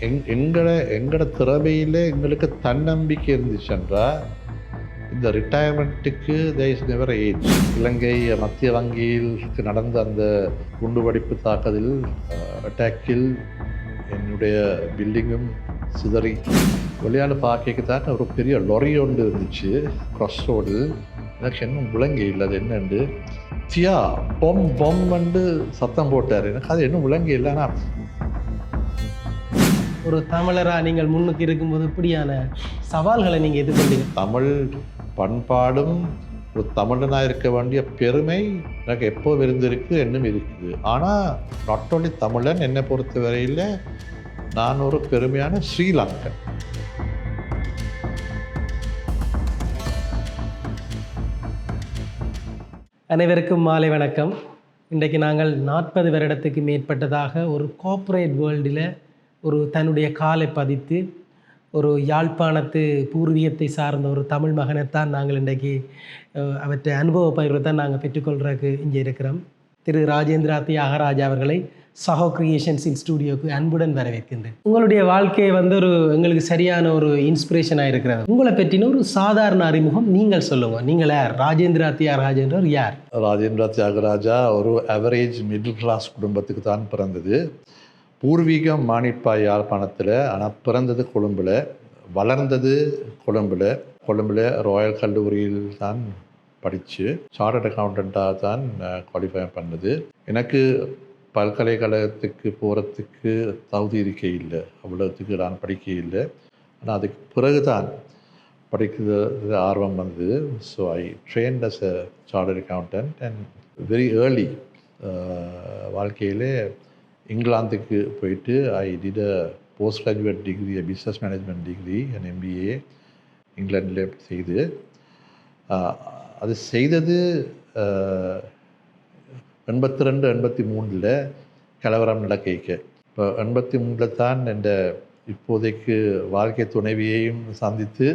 எங்களோட திறமையில் எங்களுக்கு தன்னம்பிக்கை இருந்துச்சுன்றா இந்த ரிட்டையர்மெண்ட்டுக்கு தேர் இஸ் நெவர் ஏஜ். இலங்கை மத்திய வங்கியில் நடந்த அந்த குண்டுவெடிப்பு தாக்குதலில் அட்டாக்கில் என்னுடைய பில்டிங்கும் சிதறி வெளியால் பார்க்க தான் ஒரு பெரிய லொரி ஒன்று இருந்துச்சு க்ராஸ் ரோடு. எனக்கு இன்னும் விளங்கி இல்லை அது என்னண்டு தியா பொம் வந்து சத்தம் போட்டார். எனக்கு அது இன்னும் விளங்கி இல்லை. ஆனால் ஒரு தமிழராக நீங்கள் முன்னுக்கு இருக்கும்போது இப்படியான சவால்களை நீங்கள் எதிர்கொண்டீங்க? தமிழ் பண்பாடும் ஒரு தமிழனாக இருக்க வேண்டிய பெருமை எனக்கு எப்போ இருந்திருக்கு, இன்னும் இருக்குது. ஆனால் நாட் ஓன்லி தமிழன், என்னை பொறுத்த வரையில் நான் ஒரு பெருமையான ஸ்ரீலங்கன். அனைவருக்கும் மாலை வணக்கம். இன்றைக்கு நாங்கள் 40 வருடத்துக்கு மேற்பட்டதாக ஒரு கார்ப்பரேட் வேர்ல்டில் தன்னுடைய காலை பதித்து ஒரு யாழ்ப்பாணத்து பூர்வீகத்தை சார்ந்த ஒரு தமிழ் மகனைத்தான் நாங்கள் இன்றைக்கு அவற்றை அனுபவ பகிர்வை தான் நாங்கள் பெற்றுக்கொள்கிறதுக்கு இங்கே இருக்கிறோம். திரு ராஜேந்திரா தியாகராஜா அவர்களை சஹோ கிரியேஷன்ஸின் ஸ்டூடியோவுக்கு அன்புடன் வரவேற்கின்றேன். உங்களுடைய வாழ்க்கையை எங்களுக்கு சரியான ஒரு இன்ஸ்பிரேஷனாக இருக்கிறது. உங்களை பற்றின ஒரு சாதாரண அறிமுகம் நீங்கள் சொல்லுங்கள். நீங்கள் யார்? ராஜேந்திரா தியாகராஜன்றவர் யார்? ராஜேந்திரா தியாகராஜா ஒரு அவரேஜ் மிடில் கிளாஸ் குடும்பத்துக்கு தான் பிறந்தது. பூர்வீகம் மானிப்பாய் யாழ்ப்பாணத்தில், ஆனால் பிறந்தது கொழும்பில், வளர்ந்தது கொழும்பில் ராயல் கல்லூரியில் தான் படித்து சார்ட்டர்ட் அக்கௌண்டண்ட்டாக தான் குவாலிஃபை பண்ணது. எனக்கு பல்கலைக்கழகத்துக்கு போகிறதுக்கு தகுதி இருக்க இல்லை, அவ்வளோத்துக்கு நான் படிக்க இல்லை. ஆனால் அதுக்கு பிறகு தான் படிக்கிறது ஆர்வம் வந்தது. So I trained as a chartered accountant and very early வாழ்க்கையிலே இங்கிலாந்துக்கு போயிட்டு I did a post graduate degree, business management degree and MBA இங்கிலாண்டில் செய்து அது செய்தது 82-83 கலவரம் நடக்க. இப்போ 83 தான் என்ற இப்போதைக்கு வாழ்க்கை துணைவியையும் சந்தித்து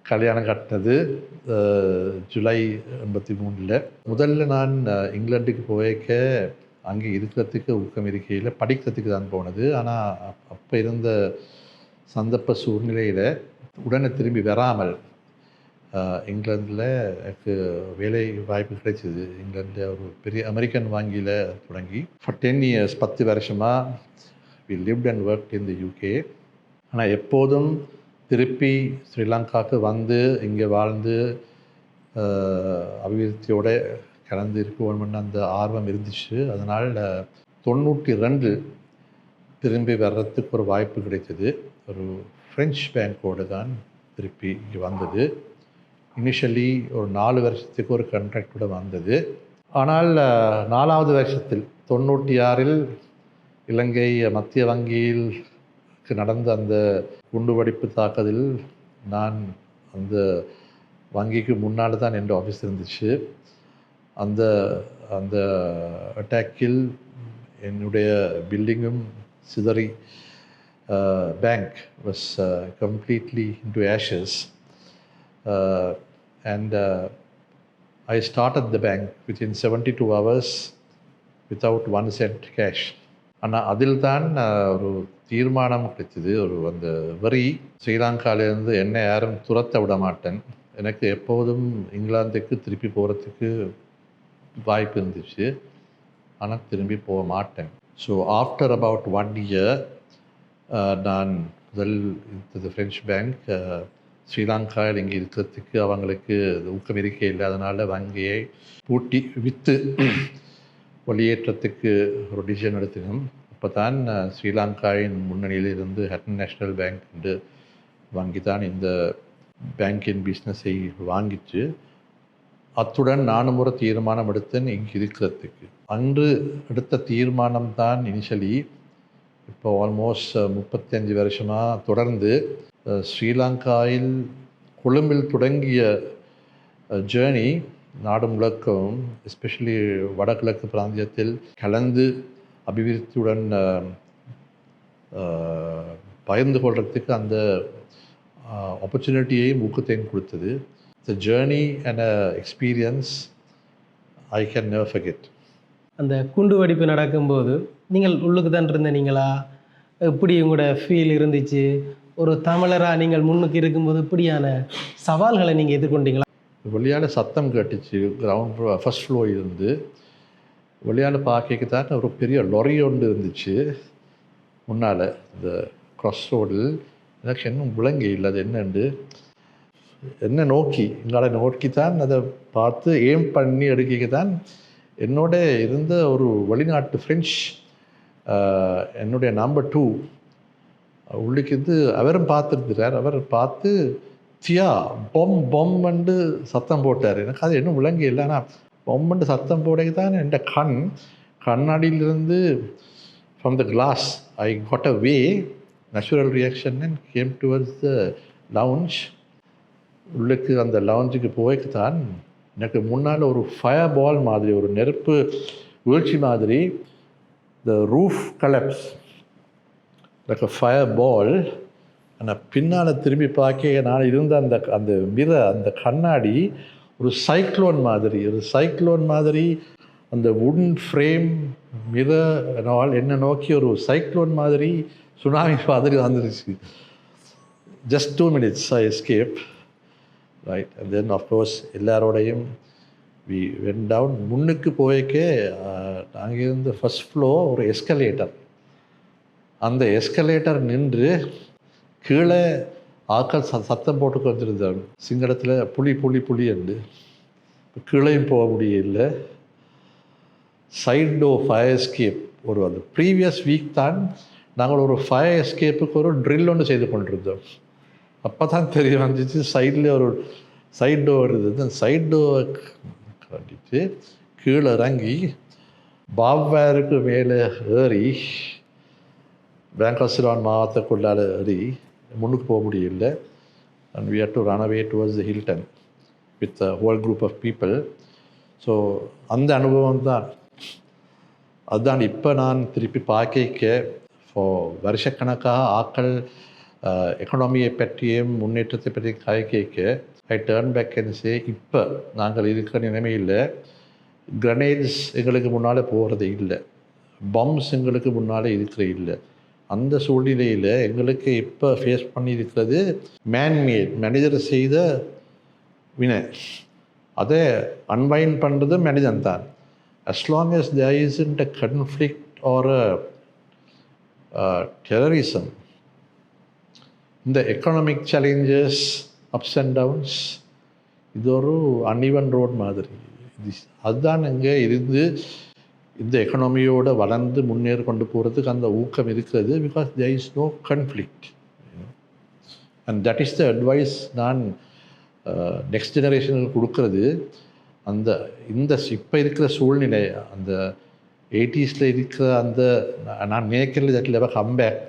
கல்யாணம் கட்டினது ஜூலை 83. முதல்ல நான் இங்கிலாந்துக்கு போய்க்க அங்கே இருக்கிறதுக்கு ஊக்கம் இருக்கையில் படிக்கிறதுக்கு தான் போனது. ஆனால் அப்போ இருந்த சந்தர்ப்ப சூழ்நிலையில் உடனே திரும்பி வராமல் இங்கிலாந்தில் எனக்கு வேலை வாய்ப்பு கிடைச்சிது. இங்கிலாந்தில் ஒரு பெரிய அமெரிக்கன் வங்கியில் தொடங்கி ஃபார் 10 years 10 வருஷமாக we lived and work in the UK. ஆனால் எப்போதும் திருப்பி ஸ்ரீலங்காவுக்கு வந்து இங்கே வாழ்ந்து அபிவிருத்தியோடு கலந்து இருக்கணும்னு அந்த ஆர்வம் இருந்துச்சு. அதனால் 92 திரும்பி வர்றதுக்கு ஒரு வாய்ப்பு கிடைத்தது. ஒரு ஃப்ரெஞ்ச் பேங்க்கோடு தான் திருப்பி இங்கே வந்தது. இனிஷியலி ஒரு 4 வருஷத்துக்கு ஒரு கான்ட்ராக்டோடு வந்தது. ஆனால் 4வது வருஷத்தில் 96 இலங்கை மத்திய வங்கியில் நடந்த அந்த குண்டுவெடிப்பு தாக்குதலில் நான் அந்த வங்கிக்கு முன்னால் தான் என் ஆஃபீஸ் இருந்துச்சு. அந்த அந்த அட்டாக்கில் என்னுடைய பில்டிங்கும் சிதறி bank was completely into Ashes and I started the bank within 72 hours without 1 cent cash. ஆனால் அதில் தான் ஒரு தீர்மானம் கிடைச்சது. அந்த வரி ஸ்ரீலங்காவிலேருந்து என்னை யாரும் துரத்த விட மாட்டேன். எனக்கு எப்போதும் இங்கிலாந்துக்கு திருப்பி போகிறதுக்கு வாய்ப்பு இருந்துச்சு, ஆனால் திரும்பி போக மாட்டேன். ஸோ ஆஃப்டர் அபவுட் 1 year நான் முதல் ஃப்ரெஞ்ச் பேங்க் ஸ்ரீலங்காவில் இங்கே இருக்கிறதுக்கு அவங்களுக்கு ஊக்கம் இருக்கே இல்லை. அதனால் வங்கியை பூட்டி விற்று வெளியேற்றத்துக்கு ஒரு டிசிஷன் எடுத்தினோம். அப்போ தான் ஸ்ரீலங்காவின் முன்னணியில் இருந்து ஹட்டன் நேஷ்னல் பேங்க் என்று வங்கி தான் இந்த பேங்கின் பிஸ்னஸை வாங்கிச்சு. அத்துடன் நானும் ஒரு தீர்மானம் எடுத்தேன் இங்கே இருக்கிறதுக்கு. அன்று எடுத்த தீர்மானம் தான் இனிஷியலி இப்போ ஆல்மோஸ்ட் 35 வருஷமாக தொடர்ந்து ஸ்ரீலங்காவில் கொழும்பில் தொடங்கிய ஜேர்னி நாடு முழுக்கவும், எஸ்பெஷலி வடகிழக்கு பிராந்தியத்தில் கலந்து அபிவிருத்தியுடன் பகிர்ந்து கொள்கிறதுக்கு அந்த ஆப்பர்ச்சுனிட்டியையும் ஊக்கத்தையும் கொடுத்தது. The journey and experience I can never forget. அந்த குண்டு வெடிப்பு நடக்கும்போது நீங்கள் உள்ளுக்கு தான் இருந்தீங்களா? எப்படி உங்களோட ஃபீல் இருந்துச்சு? ஒரு தமிழராக நீங்கள் முன்னுக்கு இருக்கும்போது இப்படியான சவால்களை நீங்கள் எதிர்கொண்டீங்களா? வெளியால் சத்தம் கேட்டுச்சு கிரவுண்ட் ஃபர்ஸ்ட் ஃப்ளோர் இருந்து. வெளியால் பார்க்க தான் ஒரு பெரிய லொரி ஒன்று இருந்துச்சு முன்னால் இந்த க்ராஸ் ரோடில். எனக்கு இன்னும் விளங்கி இல்லை அது என்னண்டு. என்ன நோக்கி எங்களை நோக்கி தான் அதை பார்த்து ஏம் பண்ணி எடுக்க தான் என்னோட இருந்த ஒரு வெளிநாட்டு ஃப்ரெஞ்ச் என்னுடைய நம்பர் 2 உள்ளுக்கு இருந்து அவரும் பார்த்துருக்கிறார். அவர் பார்த்து தியா பொம்மெண்டு சத்தம் போட்டார். எனக்கு அது இன்னும் விளங்கி இல்லை. ஆனால் பொம்மெண்டு சத்தம் போடக்கு தான் என் கண்ணாடியிலிருந்து from the glass I got a way natural reaction and came towards the lounge. உள்ளுக்கு அந்த லவுஞ்சுக்கு போய்க்கு தான் எனக்கு முன்னால் ஒரு ஃபயர் பால் மாதிரி, ஒரு நெருப்பு வீழ்ச்சி மாதிரி, the roof collapses like a fire ball. ஆனால் பின்னால் திரும்பி பார்க்க நான் இருந்த அந்த அந்த கண்ணாடி ஒரு சைக்ளோன் மாதிரி அந்த வுடன் ஃப்ரேம் மிரர் என்ன நோக்கி ஒரு சைக்ளோன் மாதிரி சுனாமி மாதிரி வந்துருச்சு. Just 2 minutes I escape right. And then of course எல்லாரோடையும் வி வென் டவுன். முன்னுக்கு போய்க்கே நாங்கள் இருந்த ஃபர்ஸ்ட் ஃப்ளோர் ஒரு எஸ்கலேட்டர். அந்த எஸ்கலேட்டர் நின்று கீழே ஆக்கள் சத்தம் போட்டு வந்துருந்தாங்க சிங்களத்தில் புலி என்று. கீழேயும் போக முடியல. சைட் டோ ஃபயர் எஸ்கேப் ஒரு அந்த ப்ரீவியஸ் வீக் தான் நாங்கள் ஒரு ஃபயர் எஸ்கேப்புக்கு ஒரு ட்ரில் ஒன்று செய்து கொண்டிருந்தோம். அப்போ தான் தெரிய வந்துச்சு சைடில் ஒரு சைட் டோ இருந்தது. அந்த சைட் டோவை கட்டிட்டு கீழே இறங்கி பாப்வேருக்கு மேலே ஏறி பேங்கஸ்ரான் மாவட்டத்துக்குள்ளால் ஏறி முன்னுக்கு போக முடியல. And we had to run away towards the Hilton with a whole group of people. So அந்த அனுபவம் தான் அதுதான் இப்போ நான் திருப்பி பார்க்க வருஷக்கணக்காக ஆக்கள் எக்கனாமியை பற்றியும் முன்னேற்றத்தை பற்றி கேட்க ஐ டேர்ன் பேக் அண்ட் சே இப்போ நாங்கள் இருக்கிற நிலைமையில் கிரனேட்ஸ் எங்களுக்கு முன்னால் போகிறது இல்லை, பம்ப்ஸ் எங்களுக்கு முன்னால் இருக்கிற இல்லை. அந்த சூழ்நிலையில் எங்களுக்கு இப்போ ஃபேஸ் பண்ணியிருக்கிறது மேன்மேட் மனிதர் செய்த வினை. அதை அன்வைண்ட் பண்ணுறது மனிதன் தான். as long as there isn't a conflict or a terrorism, இந்த economic challenges ups and downs இது ஒரு அன்இவன் ரோட் மாதிரி. அதுதான் இங்கே இருந்து இந்த எக்கனாமியோடு வளர்ந்து முன்னேறி கொண்டு போகிறதுக்கு அந்த ஊக்கம் இருக்கிறது. Because there is no conflict, and that is the advice நான் நெக்ஸ்ட் ஜெனரேஷனுக்கு கொடுக்கறது. அந்த இந்த இப்போ இருக்கிற சூழ்நிலை அந்த 80s இருக்கிற அந்த நான் நினைக்கிறது தட் லெவல் கம்பேக்.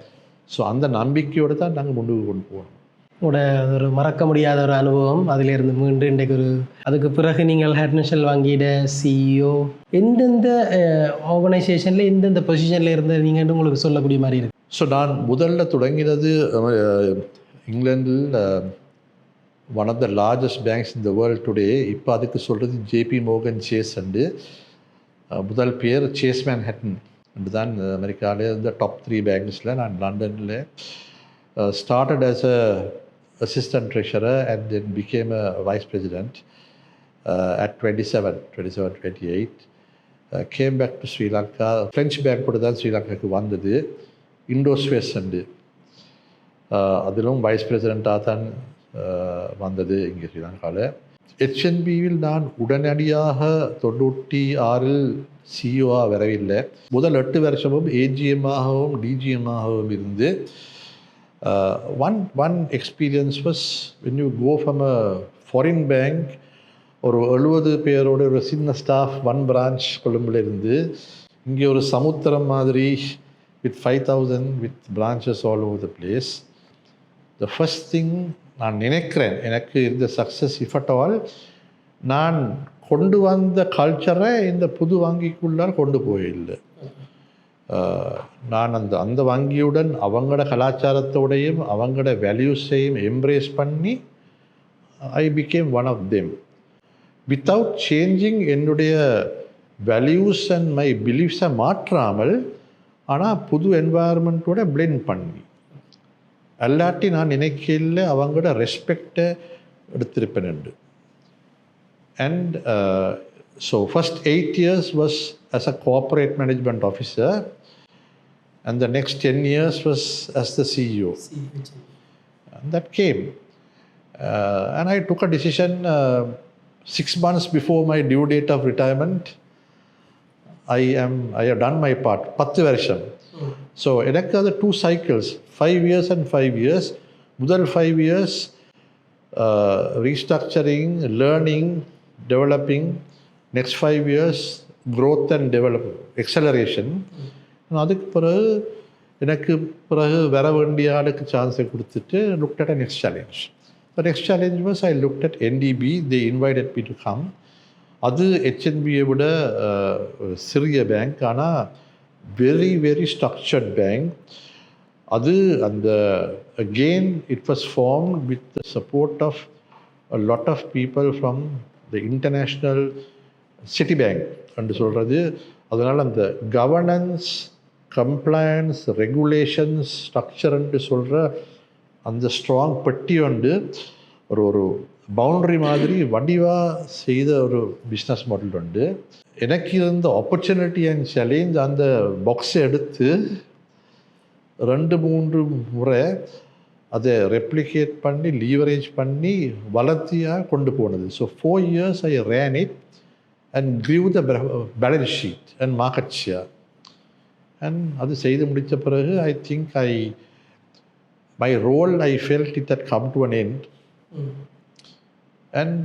ஸோ அந்த நம்பிக்கையோடு தான் நாங்கள் முன்னுக்கு கொண்டு போகணும். உங்களோட ஒரு மறக்க முடியாத ஒரு அனுபவம் அதிலிருந்து மீண்டு இன்றைக்கு அதுக்கு பிறகு நீங்கள் ஹெட்னஷல் வங்கியிட சிஇஓ எந்தெந்த ஆர்கனைசேஷனில் எந்தெந்த பொசிஷனில் இருந்து நீங்கள் உங்களுக்கு சொல்லக்கூடிய மாதிரி இருக்கு? ஸோ நான் முதல்ல தொடங்கினது இங்கிலாந்தில் one of the largest banks in the world today. இப்போ அதுக்கு சொல்கிறது ஜேபி மோர்கன் சேஸ் அண்டு முதல் பேர் சேஸ் மேன்ஹட்டன் அண்டு தான் அமெரிக்காவிலே இந்த டாப் 3 பேங்க்ஸில். நான் லண்டனில் started as a assistant treasurer and then became a vice president at 28. Came back to Sri Lanka. French bank கூட தான் ஸ்ரீலங்காவுக்கு வந்தது. இண்டோஸ்வேஸ் அண்டு அதிலும் வைஸ் பிரசிடெண்ட்டாக தான் வந்தது இங்கே ஸ்ரீலங்காவில். HNBவில் நான் உடனடியாக 96 சிஇஓவாக வரவில்லை. முதல் 8 வருஷமும் ஏஜிஎம்மாகவும் டிஜிஎம்மாகவும் இருந்து one experience was when you go from a foreign bank ஒரு 70 பேரோட ஒரு சின்ன ஸ்டாஃப் 1 பிரான்ச் கொழும்பில் இருந்து இங்கே ஒரு சமுத்திரம் மாதிரி with 5,000 with branches all over the place. The first thing நான் நினைக்கிறேன் எனக்கு இந்த சக்ஸஸ் இஃப் அட் ஆல் நான் கொண்டு வந்த கல்ச்சரை இந்த புது வங்கிக்குள்ளால் கொண்டு போயில்லை. நான் அந்த வங்கியுடன் அவங்களோட கலாச்சாரத்தோடையும் அவங்களோட வேல்யூஸையும் எம்ப்ரேஸ் பண்ணி I became one of them without changing. என்னுடைய வேல்யூஸ் அண்ட் மை பிலீஃப்ஸை மாற்றாமல் ஆனால் புது என்வாயர்மெண்ட்டோட blend பண்ணி அல்லாட்டி நான் நினைக்கல அவங்களோட ரெஸ்பெக்டை எடுத்திருப்பேன். And so first 8 years was as a corporate management officer, and the next 10 years was as the CEO. And that came. And I took a decision 6 months before my due date of retirement. I have done my part. 10 வருஷம். So எனக்கு அது 2 cycles, 5 years and 5 years. முதல் 5 years restructuring, learning, developing. Next 5 years growth and development, acceleration. அதுக்கு பிறகு எனக்கு பிறகு வர வேண்டிய ஆளுக்கு சான்ஸை கொடுத்துட்டு looked at a next challenge. The next challenge was I looked at NDB. They invited me to come. அது HNBயை விட சிறிய பேங்க், ஆனால் வெரி வெரி ஸ்ட்ரக்சர்ட் பேங்க். அது அந்த again it was formed with the support of a lot of people from the international Citibank என்று சொல்கிறது. அதனால் அந்த கவர்னன்ஸ், கம்ப்ளையன்ஸ், ரெகுலேஷன்ஸ், ஸ்ட்ரக்சர் என்று சொல்கிற அந்த ஸ்ட்ராங் பெட்டி வந்து ஒரு பவுண்டரி மாதிரி வடிவாக செய்த ஒரு பிஸ்னஸ் மாடல் உண்டு. எனக்கு இருந்த ஆப்பர்ச்சுனிட்டி அண்ட் சேலஞ்ச் அந்த பாக்ஸை எடுத்து 2-3 முறை அதை ரெப்ளிகேட் பண்ணி லீவரேஜ் பண்ணி வளர்த்தியாக கொண்டு போனது. So 4 years I ran it and grew the balance sheet and market share. And அது செய்து முடித்த பிறகு I think my role I felt it had come to an end. And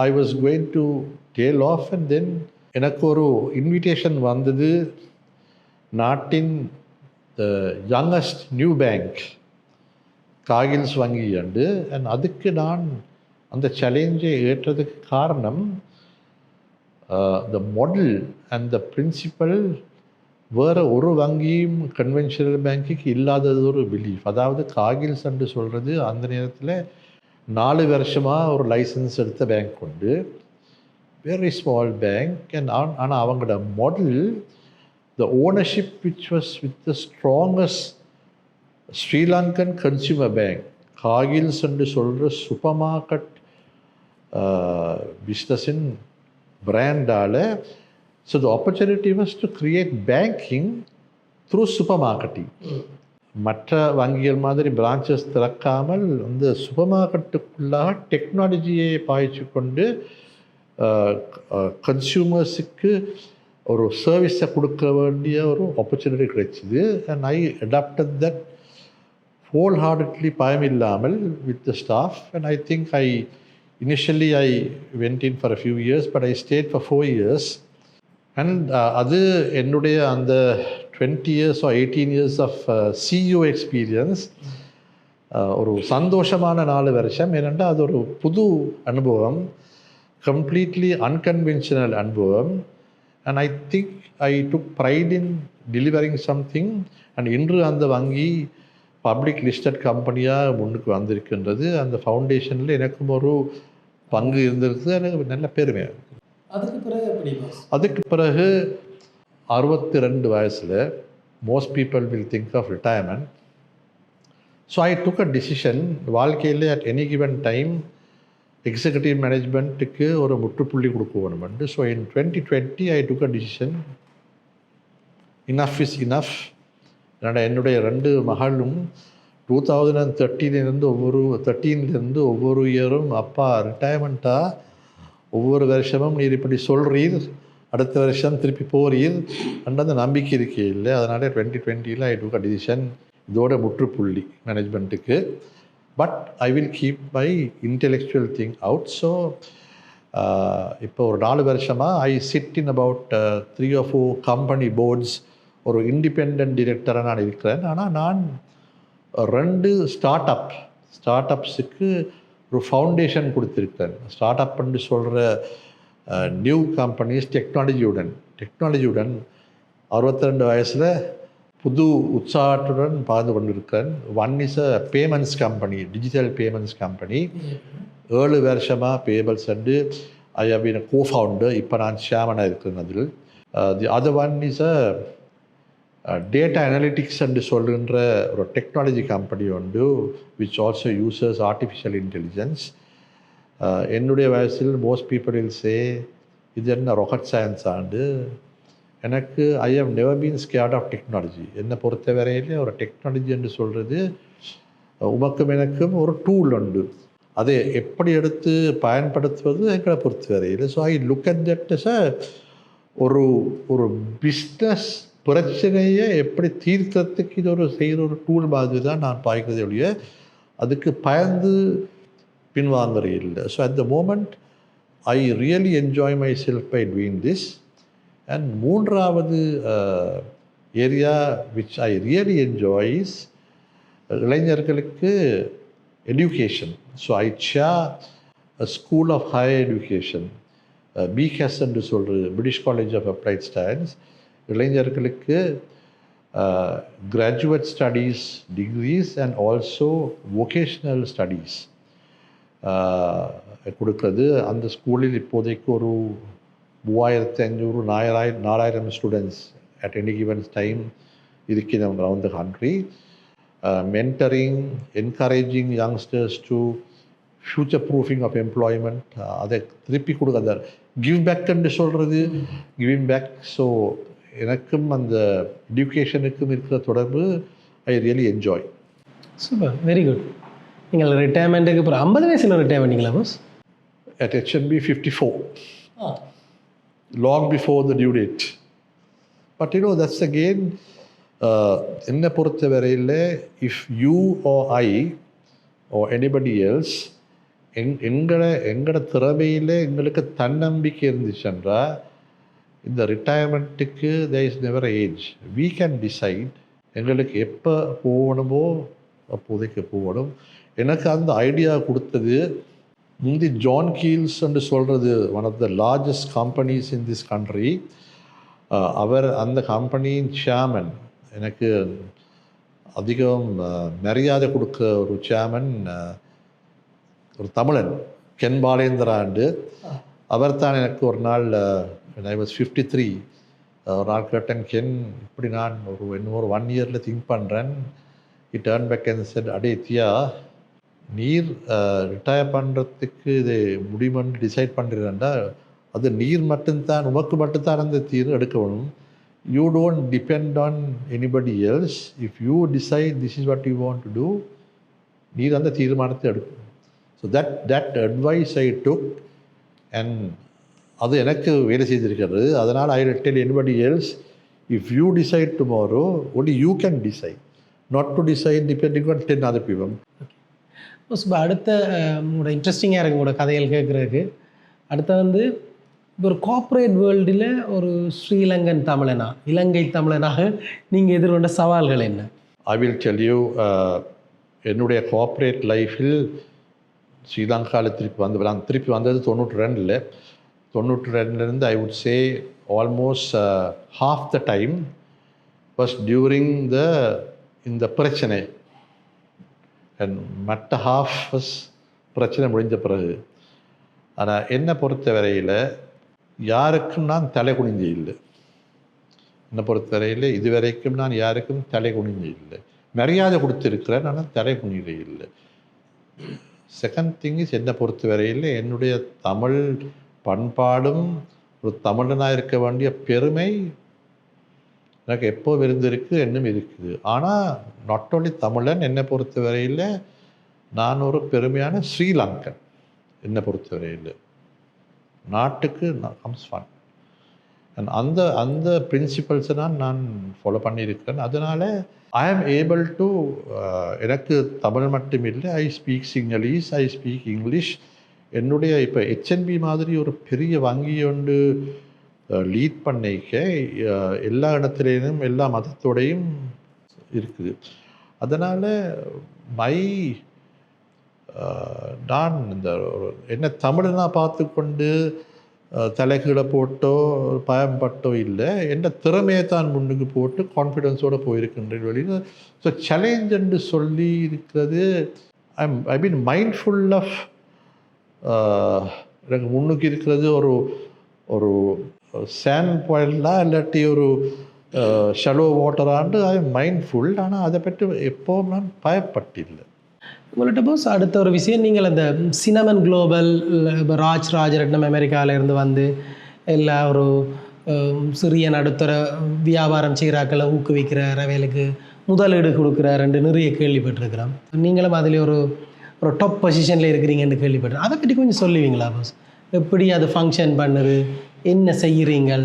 I was going to tail off, and then எனக்கு ஒரு invitation வந்தது நாட்டின் youngest new bank காகில்ஸ் வங்கி உண்டு. அண்ட் அதுக்கு நான் அந்த சேலஞ்சை ஏற்றதுக்கு காரணம் the model and the principle வேறு ஒரு வங்கியும் கன்வென்ஷனல் பேங்க்குக்கு இல்லாதது ஒரு பிலீஃப். அதாவது காகில்ஸ் என்று சொல்கிறது அந்த நேரத்தில் 4 வருஷமாக ஒரு லைசன்ஸ் எடுத்த பேங்க் உண்டு, வெரி ஸ்மால் பேங்க். அண்ட் ஆனால் அவங்களோட model, the ownership which was with the strongest Sri Lankan consumer bank, Cargills என்று சொல்கிற சூப்பர் மார்க்கெட் பிஸ்னஸின் பிராண்டால். So the opportunity was to create banking through supermarketing. மற்ற வங்கிகள் மாதிரி பிரான்ச்சஸ் திறக்காமல் அந்த சூப்பர் மார்க்கெட்டுக்குள்ளாக டெக்னாலஜியை பாய்ச்சி கொண்டு கன்சியூமர்ஸுக்கு ஒரு சர்வீஸை கொடுக்க வேண்டிய ஒரு ஆப்பர்ச்சுனிட்டி கிடைச்சிது. And I adapted that wholeheartedly பயமில்லாமல் with the staff. And I think initially I went in for a few years, but I stayed for 4 years. And அது என்னுடைய அந்த 20 years or 18 years of CEO experience ஒரு சந்தோஷமான 4 வருஷம். ஏனென்றால் அது ஒரு புது அனுபவம், கம்ப்ளீட்லி அன்கன்வென்ஷனல் அனுபவம். And I think I took fried in delivering something. And இன்று அந்த வங்கி பப்ளிக் லிஸ்டட் கம்பெனியாக முன்னுக்கு வந்திருக்கின்றது. அந்த ஃபவுண்டேஷனில் எனக்கும் ஒரு பங்கு இருந்திருக்கு, எனக்கு நல்ல பெருமையாக இருக்குது. அதுக்கு பிறகு 62 வயசில் most people will think of retirement. So I took a decision. வாழ்க்கையில் at any given time executive மேனேஜ்மெண்ட்டுக்கு ஒரு முற்றுப்புள்ளி கொடுக்க வேணுமெண்டு. So in 2020 I took a decision, enough is enough. என்னுடைய 2 மகளும் 2013 ஒவ்வொரு இயரும் அப்பா ரிட்டையர்மெண்ட்டாக ஒவ்வொரு வருஷமும் நீர் இப்படி சொல்கிறீர், அடுத்த வருஷம் திருப்பி போகிறீர் என்ற அந்த நம்பிக்கை இருக்கே இல்லை. அதனால் 2020 ஐ டுக் அ டிசிஷன், இதோட முற்றுப்புள்ளி மேனேஜ்மெண்ட்டுக்கு. But I will keep my intellectual thing out. So இப்போ ஒரு 4 வருஷமாக I sit in about 3 or 4 company boards. ஒரு இண்டிபெண்ட் டிரெக்டராக நான் இருக்கிறேன். ஆனால் நான் 2 ஸ்டார்ட் அப்ஸுக்கு ஒரு ஃபவுண்டேஷன் கொடுத்துருக்கேன். ஸ்டார்ட் அப்னு சொல்கிற நியூ கம்பெனிஸ் டெக்னாலஜியுடன் 62 வயசில் புது உற்சாகத்துடன் பார்த்து கொண்டிருக்கிறேன். One is a payments company, digital payments company. 7 வருஷமாக பேபிள்ஸ் and I have been co founder. இப்போ நான் சேர்மனாக இருக்கிறேன் அதில். The other one is a data analytics என்று சொல்கின்ற ஒரு டெக்னாலஜி கம்பெனி உண்டு which also uses artificial intelligence. என்னுடைய வயசில் மோஸ்ட் பீப்புள் வில் சே இது என்ன ராக்கெட் சயின்ஸ் ஆண்டு. எனக்கு I have never been scared of technology. என்னை பொறுத்த வரையிலே ஒரு டெக்னாலஜி என்று சொல்கிறது உமக்கும் எனக்கும் ஒரு டூல் உண்டு. அதை எப்படி எடுத்து பயன்படுத்துவது எங்களை பொறுத்த வரையில். So I look at that as ஒரு ஒரு பிஸ்னஸ் பிரச்சனையை எப்படி தீர்க்கிறதுக்கு இது ஒரு செய்கிற ஒரு டூல் மாதிரி தான் நான் பார்க்கிறதே ஒழிய அதுக்கு பயந்து பின்வாங்குறது இல்லை. So at the moment I really enjoy myself by doing this. And மூன்றாவது area which I really enjoy is இளைஞர்களுக்கு education. So I chair a school of higher education, BCAS என்று சொல்கிறது, British College of Applied Science. இளைஞர்களுக்கு graduate studies, degrees and also vocational studies கொடுக்குறது. அந்த ஸ்கூலில் இப்போதைக்கு ஒரு 3500 4000 students at any given time இருக்கிறோம் around the country. Mentoring, encouraging youngsters to future proofing of employment, அதை திருப்பி கொடுக்க கிவ் பேக் என்று சொல்கிறது, கிவிங் பேக். ஸோ எனக்கும் அந்த எஜுகேஷனுக்கும் இருக்கிற தொடர்பு ஐ really enjoy. Super, very good. நீங்கள் ரிட்டையர்மெண்ட்டுக்கு அப்புறம் 50 வயசில் ரிட்டையர் பண்ணிங்களா pass? At HNB 54, long before the due date. But you know, that's again என்னை பொறுத்த வரையில் if you are I are anybody else எங்களோட திறமையில் எங்களுக்கு தன்னம்பிக்கை இருந்துச்சுன்றா இந்த ரிட்டையர்மெண்ட்டுக்கு there is never age. We can decide எங்களுக்கு எப்போ போகணுமோ அப்போதைக்கு போகணும். எனக்கு அந்த ஐடியா கொடுத்தது முந்தி ஜான் கீல்ஸ் என்று சொல்கிறது, one of the largest companies in this country. அவர் அந்த கம்பெனியின் சேர்மன். எனக்கு அதிகம் மரியாதை கொடுக்க ஒரு சேர்மன் ஒரு தமிழன், கென் பாலேந்திராண்டு. அவர் தான் எனக்கு ஒரு நாள் ஐ வாஸ் 53 ஒரு நாள் கேட்டேன், கென் இப்படி நான் இன்னும் ஒரு 1 இயரில் திங்க் பண்ணுறேன். It turn back and said, அடேத்தியா நீர் ரிட்டையர் பண்ணுறதுக்கு இது முடியுமென்னு டிசைட் பண்ணுறேன்டா, அது நீர் மட்டும்தான், உமக்கு மட்டும்தான் அந்த தீர்வு எடுக்கணும். You don't depend on anybody else. If you decide this is what you want to do, நீர் அந்த தீர்மானத்தை எடுக்கும். So that advice I took and அது எனக்கு வேலை செய்திருக்கிறது. அதனால் I will tell anybody else, if you decide tomorrow, only you can decide. Not to decide depending on 10 other people. இப்போ அடுத்த உங்களோட இன்ட்ரெஸ்டிங்காக இருக்குது உங்களோட கதைகள் கேட்குறதுக்கு. அடுத்த இப்போ ஒரு கார்ப்பரேட் வேர்ல்டில் ஒரு ஸ்ரீலங்கன் தமிழனா, இலங்கை தமிழனாக நீங்கள் எதிர்கொண்ட சவால்கள் என்ன? ஐ வில் டெல் யூ, என்னுடைய கார்ப்பரேட் லைஃப்பில் ஸ்ரீலங்காவில் திருப்பி வந்தது 92. 92லேருந்து I would say almost half the time was during இந்த பிரச்சனை, அண்ட் மற்ற half was பிரச்சனை முடிஞ்ச பிறகு. ஆனால் என்னை பொறுத்த வரையில் யாருக்கும் நான் தலை குனிஞ்ச இல்லை. என்னை பொறுத்த வரையில் இதுவரைக்கும் நான் யாருக்கும் தலை குனிஞ்ச இல்லை. மரியாதை கொடுத்துருக்கிறேன், ஆனால் தலை குனிஞ்ச இல்லை. செகண்ட் திங் இஸ், என்னை பொறுத்த வரையில் என்னுடைய தமிழ் பண்பாடும் ஒரு தமிழனாக இருக்க வேண்டிய பெருமை எனக்கு எப்போ இருந்திருக்கு, இன்னும் இருக்குது. ஆனால் நாட் ஓன்லி தமிழன், என்னை பொறுத்த வரையில் நான் ஒரு பெருமையான ஸ்ரீலங்கன். என்னை பொறுத்த வரையில் நாட்டுக்கு கம்ஸ் ஃபன். அண்ட் அந்த பிரின்சிபல்ஸை நான் ஃபாலோ பண்ணியிருக்கிறேன். அதனால் ஐ ஆம் ஏபிள் டு, எனக்கு தமிழ் மட்டும் இல்லை, I speak Sinhalese, I speak English. என்னுடைய இப்போ HNB மாதிரி ஒரு பெரிய வங்கி ஒன்று லீட் பண்ணிக்க எல்லா இடத்துலையும் எல்லா மதத்தோடையும் இருக்குது. அதனால் நான் இந்த என்ன தமிழனா பார்த்து கொண்டு தலைகீழ போட்டோ பயன்பட்டோ இல்லை, என்ன திறமையை தான் முன்னுக்கு போட்டு கான்ஃபிடென்ஸோடு போயிருக்கின்ற வழியில். ஸோ சேலஞ்ச் என்று சொல்லி இருக்கிறது, ஐ மீன் மைண்ட்ஃபுல் ஆஃப் எனக்கு முன்னுக்கு இருக்கிறது ஒரு ஒரு சேண்ட் பாயிண்டா இல்லாட்டி ஒரு ஷலோ வாட்டராண்டு ஐ மைண்ட்ஃபுல். ஆனால் அதை பற்றி எப்போவும் நான் பயப்பட்டில்லை. உங்கள்கிட்ட போஸ் அடுத்த ஒரு விஷயம், நீங்கள் அந்த சினமன் குளோபல் இப்போ ராஜரட்னம் அமெரிக்காவிலேருந்து வந்து எல்லா ஒரு சிறிய நடுத்தர வியாபாரம் செய்கிறாக்களை ஊக்குவிக்கிற ரவைகளுக்கு முதலீடு கொடுக்குறாருன்னு நிறைய கேள்விப்பட்டிருக்கிறோம். நீங்களும் அதில் ஒரு டாப் பொசிஷனில் இருக்கிறீங்கன்னு கேள்விப்பட்டேன். அதை பற்றி கொஞ்சம் சொல்லுவீங்களா போஸ்? எப்படி அது ஃபங்க்ஷன் பண்ணுது, என்ன செய்கிறீங்கள்,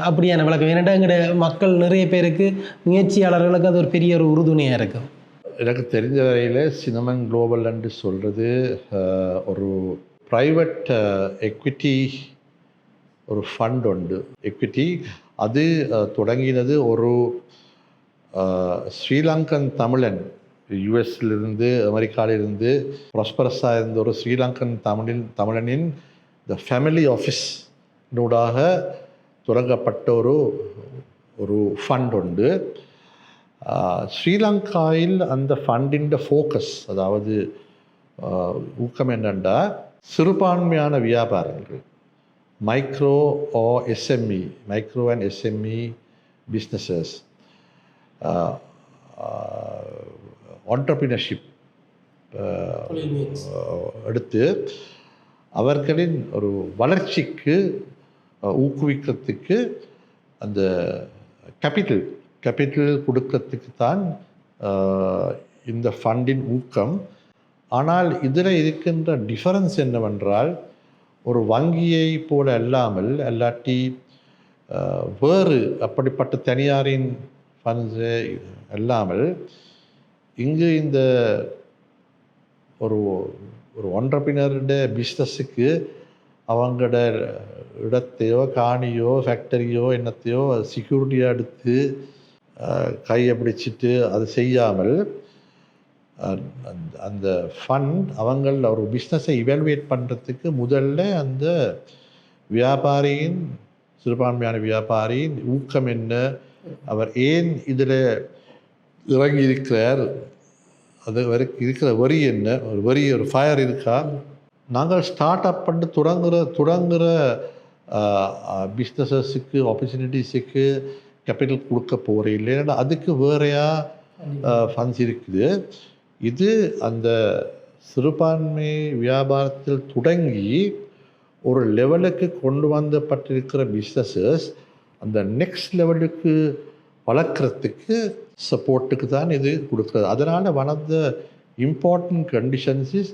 அப்படியான விளக்கம். ஏன்னாட்டா எங்களோட மக்கள் நிறைய பேருக்கு, முயற்சியாளர்களுக்கு அது ஒரு பெரிய ஒரு உறுதுணையாக இருக்கும். எனக்கு தெரிஞ்ச வரையில் சினமன் குளோபல் என்று சொல்கிறது ஒரு ப்ரைவேட் எக்விட்டி ஒரு ஃபண்ட் உண்டு. எக்விட்டி அது தொடங்கினது ஒரு ஸ்ரீலங்கன் தமிழன், யுஎஸ்லிருந்து அமெரிக்காவிலிருந்து ப்ராஸ்பரஸாக இருந்த ஒரு ஸ்ரீலங்கன் தமிழனின் த ஃபேமிலி ஆஃபீஸ் நூடாக தொடங்கப்பட்ட ஒரு ஃபண்ட் உண்டு. ஸ்ரீலங்காவில் அந்த ஃபண்டின் ஃபோக்கஸ், அதாவது ஊக்கம் என்னென்னா சிறுபான்மையான வியாபாரங்கள், micro and SME businesses, entrepreneurship எடுத்து அவர்களின் ஒரு வளர்ச்சிக்கு ஊக்குவிக்கிறதுக்கு அந்த கேபிட்டல் கொடுக்கறதுக்கு தான் இந்த ஃபண்டின் ஊக்கம். ஆனால் இதில் இருக்கின்ற டிஃபரன்ஸ் என்னவென்றால், ஒரு வங்கியை போல அல்லாட்டி வேறு அப்படிப்பட்ட தனியாரின் ஃபண்ட்ஸு இல்லாமல் இங்கு இந்த ஒரு ஆண்டர்பிரினருடைய பிஸ்னஸுக்கு அவங்களோட இடத்தையோ காணியோ ஃபேக்டரியோ என்னத்தையோ செக்யூரிட்டியாக எடுத்து கையை பிடிச்சிட்டு அது செய்யாமல் அந்த ஃபண்ட் அவங்கள ஒரு பிஸ்னஸை இவாலுவேட் பண்ணுறதுக்கு முதல்ல அந்த வியாபாரியின், சிறுபான்மையான வியாபாரியின் ஊக்கம் என்ன, அவர் ஏன் இதில் இறங்கி இருக்கிறார், அது வரைக்கும் இருக்கிற வரி என்ன, ஒரு ஃபயர் இருக்கா, நாங்கள் ஸ்டார்ட் அப் பண்ணி தொடங்குகிற பிஸ்னஸஸுக்கு ஆப்பர்ச்சுனிட்டிஸுக்கு கேபிட்டல் கொடுக்க போகிறேன் இல்லைன்னா அதுக்கு வேறையா ஃபண்ட்ஸ் இருக்குது. இது அந்த சிறுபான்மை வியாபாரத்தில் தொடங்கி ஒரு லெவலுக்கு கொண்டு வந்தப்பட்டிருக்கிற பிஸ்னஸஸ் அந்த நெக்ஸ்ட் லெவலுக்கு வளர்க்குறதுக்கு சப்போர்ட்டுக்கு தான் இது கொடுக்குறது. அதனால் one of the important conditions is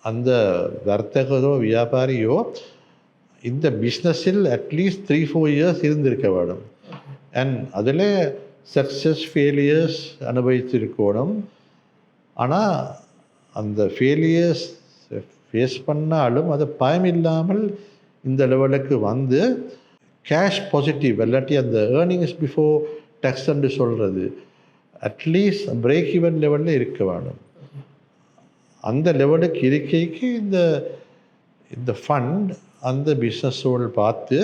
அந்த வர்த்தகரோ வியாபாரியோ இந்த பிஸ்னஸில் அட்லீஸ்ட் 3-4 இயர்ஸ் இருந்திருக்க வேணும். அண்ட் அதில் சக்ஸஸ் ஃபெயிலியர்ஸ் அனுபவித்திருக்கணும். ஆனால் அந்த ஃபெயிலியர்ஸ் ஃபேஸ் பண்ணாலும் அது பயமில்லாமல் இந்த லெவலுக்கு வந்து கேஷ் பாசிட்டிவ் இல்லாட்டி அந்த ஏர்னிங்ஸ் பிஃபோர் டேக்ஸ் என்று சொல்கிறது அட்லீஸ்ட் பிரேக் ஈவன் லெவலில் இருக்க வேணும். அந்த லெவலுக்கு இருக்கைக்கு இந்த ஃபண்ட் அந்த பிஸ்னஸோடு பார்த்து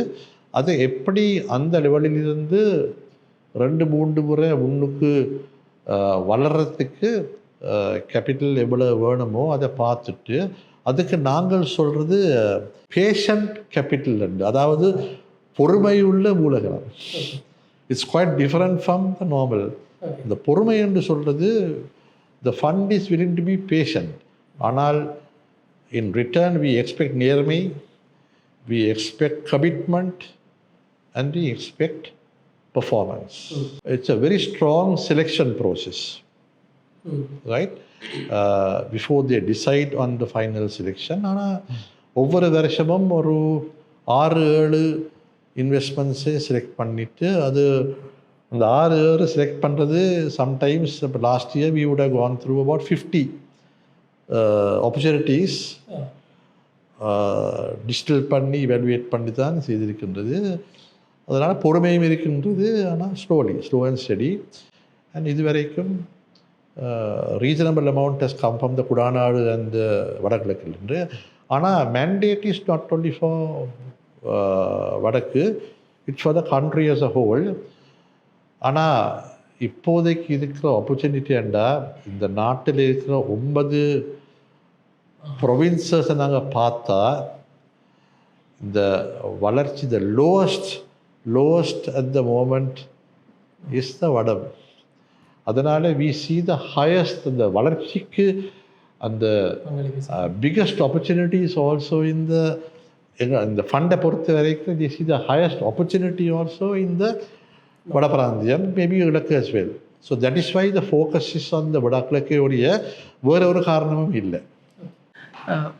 அதை எப்படி அந்த லெவலிலிருந்து 2-3 முறை முன்னுக்கு வளர்கிறதுக்கு கேபிட்டல் எவ்வளோ வேணுமோ அதை பார்த்துட்டு அதுக்கு நாங்கள் சொல்கிறது பேஷண்ட் கேபிட்டல் என்று, அதாவது பொறுமையுள்ள மூலதனம். It's quite different from the normal. இந்த பொறுமை என்று சொல்கிறது the fund is willing to be patient. ஆனால் in return we expect நேர்மை, we expect commitment and we expect performance. It's a very strong selection process, right? Before they decide on the final selection. ஆனால் ஒவ்வொரு வருஷமும் ஒரு 6-7 இன்வெஸ்ட்மெண்ட்ஸை select பண்ணிவிட்டு அது அந்த 6 select பண்ணுறது சம்டைம்ஸ். இப்போ last year we would have gone through about 50 opportunities digital பண்ணி இவாலுவேட் பண்ணி தான் செய்திருக்கின்றது. அதனால் பொறுமையும் இருக்கின்றது. ஆனால் ஸ்லோ அண்ட் ஸ்டடி. அண்ட் இதுவரைக்கும் reasonable amount has come from the குடாநாடு அண்ட் வடகிழக்கில் என்று. ஆனால் mandate is not only for வடக்கு, it's for the country as a whole. ஆனால் இப்போதைக்கு இருக்கிற ஆப்பர்ச்சுனிட்டி என்றா இந்த நாட்டில் இருக்கிற 9 ப்ரொவின்சஸை நாங்கள் பார்த்தா இந்த வளர்ச்சி, the lowest lowest at the moment is the வடம். அதனால் we see the highest, அந்த வளர்ச்சிக்கு அந்த biggest opportunity is also in the இந்த ஃபண்டை பொறுத்த வரைக்கும் they see the highest opportunity also in the வடபிராந்தியம், maybe கிழக்கு as well. So that is why the focus is on the வடகிழக்கையுடைய வேற ஒரு காரணமும் இல்லை.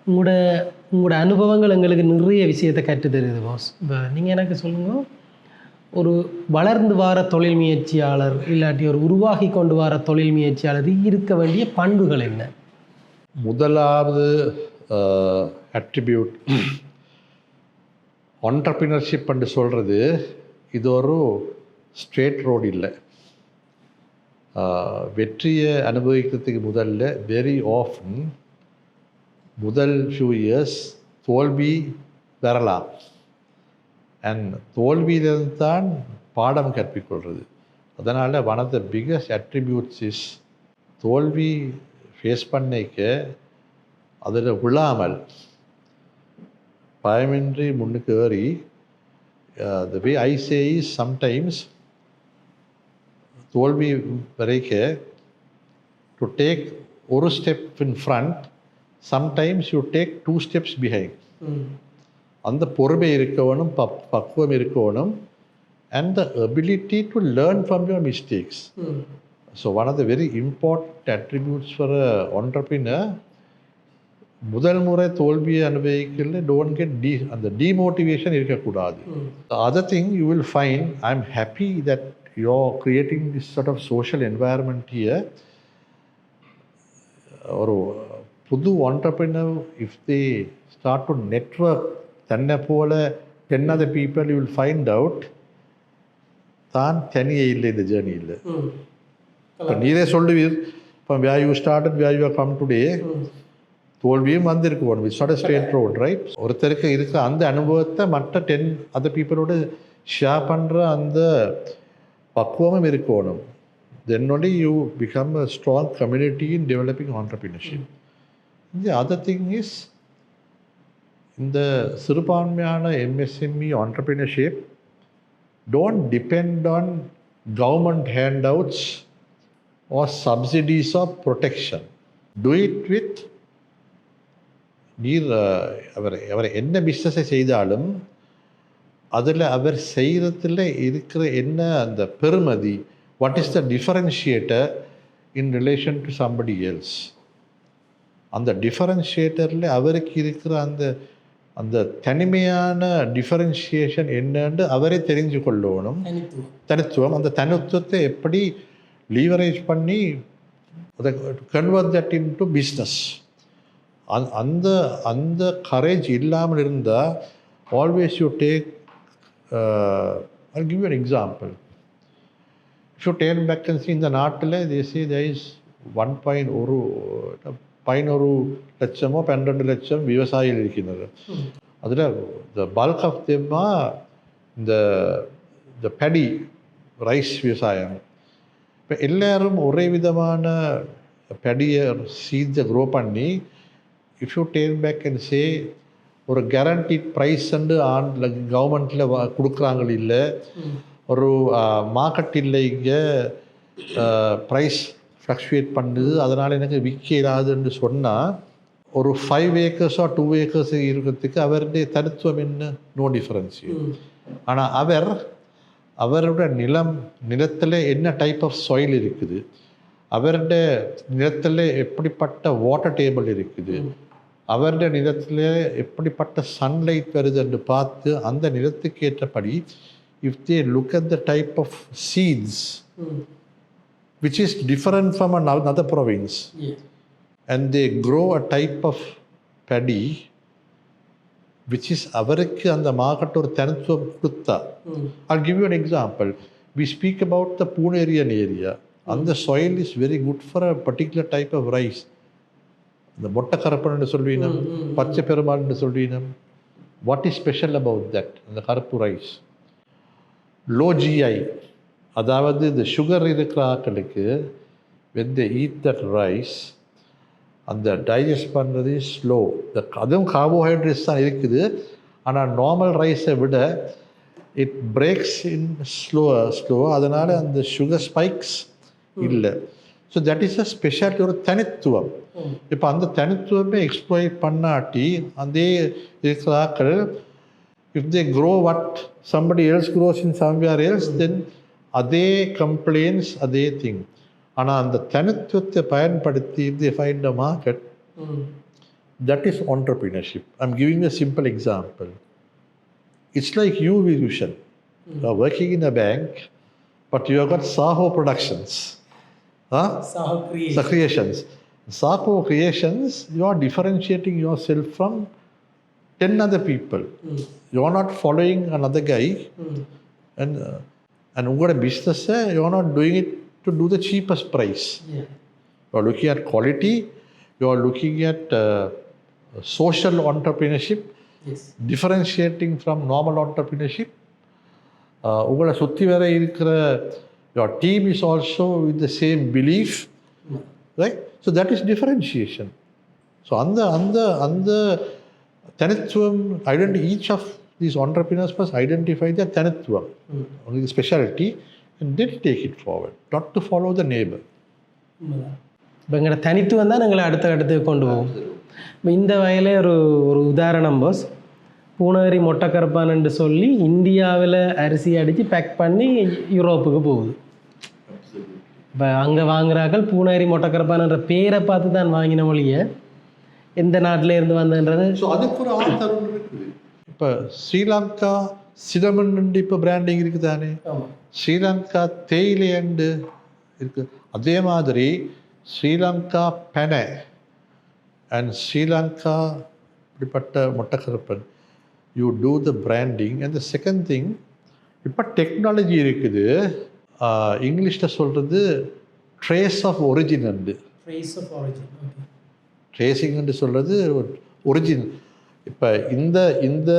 உங்களோட அனுபவங்கள் எங்களுக்கு நிறைய விஷயத்தை கற்று தருது பாஸ். இப்போ நீங்கள் எனக்கு சொல்லுங்கள், ஒரு வளர்ந்து வர தொழில் முயற்சியாளர் இல்லாட்டி ஒரு உருவாகி கொண்டு வர தொழில் முயற்சியாளர் இருக்க வேண்டிய பண்புகள் என்ன? முதலாவது அட்ரிபியூட் ஆண்டர்பிரினர்ஷிப் என்று சொல்கிறது இது ஒரு ஸ்ட்ரெயிட் ரோடு இல்லை. வெற்றியை அனுபவிக்கிறதுக்கு முதல்ல வெரி ஆஃபன் முதல் ஃபியூ இயர்ஸ் தோல்வி வரலாம். அண்ட் தோல்வியிலிருந்து தான் பாடம் கற்பிக்கொள்வது. அதனால் one of the biggest attributes is தோல்வி ஃபேஸ் பண்ணிக்க அதில் விழாமல் பயமின்றி முன்னுக்கு ஏறி the way I say is sometimes தோல்வி வரைக்க to take ஒரு step in front, sometimes you take 2 steps behind. அந்த பொறுமை இருக்கணும், பக்குவம் இருக்கணும், and the ability to learn from your mistakes. So one of the very important attributes for an entrepreneur, முதல் முறை தோல்வியை அனுபவிக்கல டோன்ட் கெட் அந்த டிமோட்டிவேஷன் இருக்கக்கூடாது. Other thing you will find I am happy that you are creating this sort of social environment here. ஒரு புது entrepreneur if they start to network தன்னை போல 10 other people, you will find out தான் தனியே இல்லை இந்த ஜேர்னியில். இப்போ நீரே சொல்லுவீர், இப்போ where you started, where you have come today, தோல்வியும் வந்திருக்கு போகணும். It's not a straight road, right? ஒருத்தருக்கு இருக்கிற அந்த அனுபவத்தை மற்ற 10 other பீப்புளோட ஷேர் பண்ணுற அந்த பக்குவமும் இருக்கணும். தென் only you become a strong community in developing entrepreneurship. The other thing is, இந்த சிறுபான்மையான MSME entrepreneurship don't depend on government handouts or subsidies or protection. Do it with நீர் அவர் என்ன பிஸ்னஸை செய்தாலும் அதில் அவர் செய்கிறதுல இருக்கிற என்ன அந்த பெருமதி, what is the differentiator in relation to somebody else, அந்த டிஃபரன்ஷியேட்டரில் அவருக்கு இருக்கிற அந்த அந்த தனிமையான டிஃபரன்ஷியேஷன் என்னன்னு அவரே தெரிஞ்சு கொள்ளணும். தனித்துவம், அந்த தனித்துவத்தை எப்படி லீவரேஜ் பண்ணி அதை convert that in to business. அந்த அந்த கரேஜ் இல்லாமல் இருந்தால் always you take I'll give you an example. If you take back and see, இந்த நாட்டில் they say there is 1.1 லட்சமோ 12 லட்சம் விவசாயிகள் இருக்கின்றனர். அதில் the bulk of them are the paddy rice விவசாயம். இப்போ எல்லாரும் ஒரே விதமான paddy-யை சீட்ஸை க்ரோ பண்ணி if you take back and say ஒரு கேரண்டீட் ப்ரைஸ் கவர்மெண்ட்டில் கொடுக்குறாங்க, இல்லை ஒரு மார்க்கெட் இல்லை, இங்கே ப்ரைஸ் ஃப்ளக்ஷுவேட் பண்ணுது, அதனால் எனக்கு விற்க இல்லாதுன்னு சொன்னால் ஒரு 5 acres or 2 acres இருக்கிறதுக்கு அவருடைய தனித்துவம் என்ன? No difference. ஆனால் அவரோட நிலத்தில் என்ன டைப் ஆஃப் சாயில் இருக்குது, அவருடைய நிலத்தில் எப்படிப்பட்ட வாட்டர் டேபிள் இருக்குது, அவருடைய நிலத்தில் எப்படிப்பட்ட சன்லைட் வருது என்று பார்த்து அந்த நிலத்துக்கு ஏற்றபடி if they look at the type of seeds which is different from another province, and they grow a type of paddy which is அவருக்கு அந்த மார்க்கெட் ஒரு தனித்துவம் கொடுத்தா. I'll give you an example. We speak about the Punerian area, and the soil is very good for a particular type of rice. இந்த மொட்டை கருப்புன்னு சொல்வீனம், பச்சை பெருமாள்னு சொல்வீனம். What is special about that? அந்த கருப்பு ரைஸ் லோ ஜிஐ, அதாவது இந்த சுகர் இருக்கிற ஆட்களுக்கு when they eat that rice, அந்த டைஜஸ்ட் பண்ணுறது ஸ்லோ. அதுவும் கார்போஹைட்ரேட்ஸ் தான் இருக்குது. ஆனால் நார்மல் ரைஸை விட இட் பிரேக்ஸ் இன் ஸ்லோவாக அதனால் அந்த சுகர் ஸ்பைக்ஸ் இல்லை. So that is a speciality, ஒரு தனித்துவம். இப்போ அந்த தனித்துவமே எக்ஸ்ப்ளாய்ட் பண்ணாட்டி அதே இருக்கிறாக்கள் if they grow what somebody else grows in somewhere else, then அதே complaints, அதே thing. ஆனால் அந்த தனித்துவத்தை பயன்படுத்தி if they find a market, that is entrepreneurship. I'm giving you a simple example. It's like you, Virushan. You are working in a bank, but you have got Saho Productions. Saho Creations. Saho Creations, you are differentiating yourself from 10 other people. You are not following another guy. And உங்களோட business, you are not doing it to do the cheapest price. You are looking at quality. You are looking at social entrepreneurship. Differentiating from normal entrepreneurship. உங்களை சுற்றி வர இருக்கிற your team is also with the same belief, right? So that is differentiation. So அந்த தனித்துவம் each of these entrepreneurs must identify their தனித்துவம், the specialty, and then take it forward, not to follow the neighbor. இப்போ எங்களோட தனித்துவம் தான் எங்களை அடுத்த கொண்டு போகும். இப்போ இந்த வகையில் ஒரு உதாரணம் பாஸ், பூனகிரி மொட்டைக்கருப்பான்னு சொல்லி இந்தியாவில் அரிசி அடித்து பேக் பண்ணி யூரோப்புக்கு போகுது. இப்போ அங்கே வாங்குறாக்கள் பூனகிரி மொட்டைக்கருப்பான்ற பேரை பார்த்து தான் வாங்கின மொழியை எந்த நாட்டில் இருந்து வந்ததுன்றது. ஸோ அதுக்கு ஒரு ஆதாரம் இருக்குது. இப்போ ஸ்ரீலங்கா சிரமன் இப்போ பிராண்டிங் இருக்குது தானே, ஸ்ரீலங்கா தேயிலையண்டு இருக்குது. அதே மாதிரி ஸ்ரீலங்கா பெனை அண்ட் ஸ்ரீலங்கா இப்படிப்பட்ட மொட்டைக்கருப்பன், you do the branding. And the second thing, இப்போ டெக்னாலஜி இருக்குது, இங்கிலீஷில் சொல்கிறது ட்ரேஸ் ஆஃப் ஒரிஜின். ட்ரேசிங்னு சொல்கிறது ஒரிஜின். இப்போ இந்த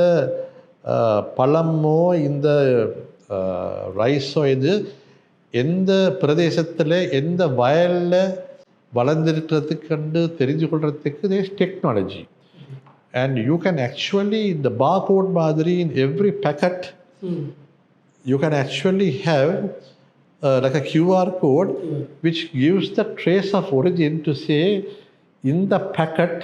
பழமோ இந்த ரைஸோ இது எந்த பிரதேசத்தில் எந்த வயலில் வளர்ந்துருக்கிறதுக்கு தெரிஞ்சு கொள்றதுக்கு their technology. And you can actually இந்த barcode மாதிரி in every packet you can actually have like a QR code which gives the trace of origin to say இந்த packet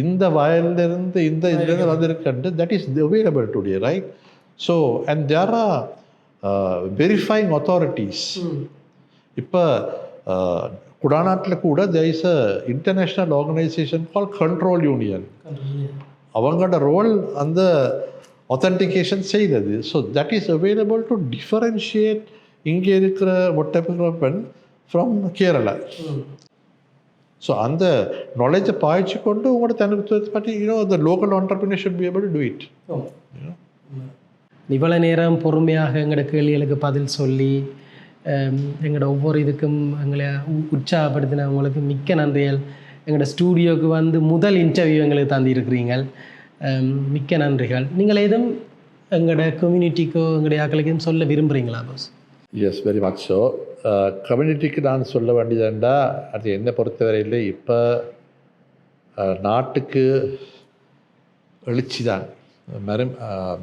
இந்த வயலிலிருந்து இந்த இதிலிருந்து வந்திருக்குன்னு. that is available today, right? So and there are verifying authorities. இப்போ குடாநாட்டில் கூட there is a international organization called Control Union. அவங்களோட role அந்த authentication செய்கிறது. So that is available to differentiate இங்கே இருக்கிற மொட்டைக்கருப்பன் ஃப்ரம் கேரளா. ஸோ அந்த நாலேஜை பாய்ச்சி கொண்டு உங்களோட தனித்துவத்தை பற்றி the local entrepreneur should be able to do it. இவ்வளோ நேரம் பொறுமையாக எங்களோட கேள்விகளுக்கு பதில் சொல்லி எங்களோட ஒவ்வொரு இதுக்கும் எங்களை உற்சாகப்படுத்தின உங்களுக்கு மிக்க நன்றிகள். எங்களோட ஸ்டூடியோவுக்கு வந்து முதல் இன்டர்வியூ எங்களுக்கு தந்திருக்கிறீங்க, மிக்க நன்றிகள். நீங்கள் எதுவும் எங்களோட கம்யூனிட்டிக்கோ எங்களுடைய ஆக்களுக்கு எதுவும் சொல்ல விரும்புகிறீங்களா boss? Yes, very much so. கம்யூனிட்டிக்கு நான் சொல்ல வேண்டியதுண்டா, அது என்னை பொறுத்தவரையில் இப்போ நாட்டுக்கு எழுச்சி தான்,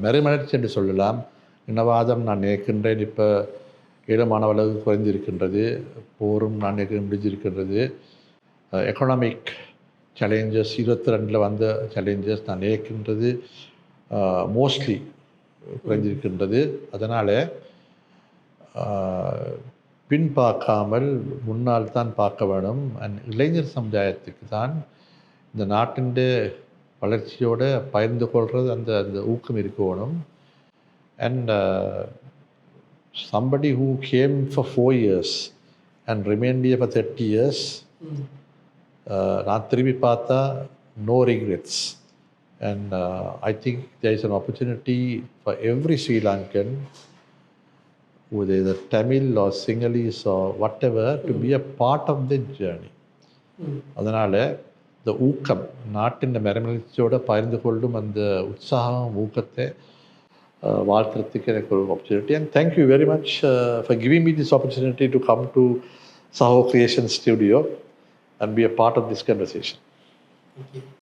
மெருமலர்ச்சி என்று சொல்லலாம். இனவாதம் நான் நினைக்கின்றேன் இப்போ ஈழமான அளவு குறைந்திருக்கின்றது, போரும் நான் நினைக்க முடிஞ்சிருக்கின்றது. எக்கனாமிக் சேலஞ்சஸ் 22 வந்த சேலஞ்சஸ் நான் நினைக்கின்றது மோஸ்ட்லி குறைந்திருக்கின்றது. அதனால் பின் பார்க்காமல் முன்னால் தான் பார்க்க வேணும். அண்ட் இளைஞர் சமுதாயத்துக்கு தான் இந்த நாட்டின் வளர்ச்சியோடு பகிர்ந்து கொள்வது அந்த ஊக்கம் இருக்கணும். And somebody who came for 4 years and remained here for 30 years, நான் திரும்பி பார்த்தா no regrets. And I think there is an opportunity for every Sri Lankan, whether either Tamil or Sinhalese or whatever, to be a part of the journey. அதனால் இந்த ஊக்கம், நாட்டின் மெருமலர்ச்சியோடு பகிர்ந்து கொள்ளும் அந்த உற்சாகம் ஊக்கத்தை வாழ்த்துறதுக்கு எனக்கு ஒரு opportunity. And thank you very much for giving me this opportunity to come to Saho Creation Studio and be a part of this conversation. Thank you.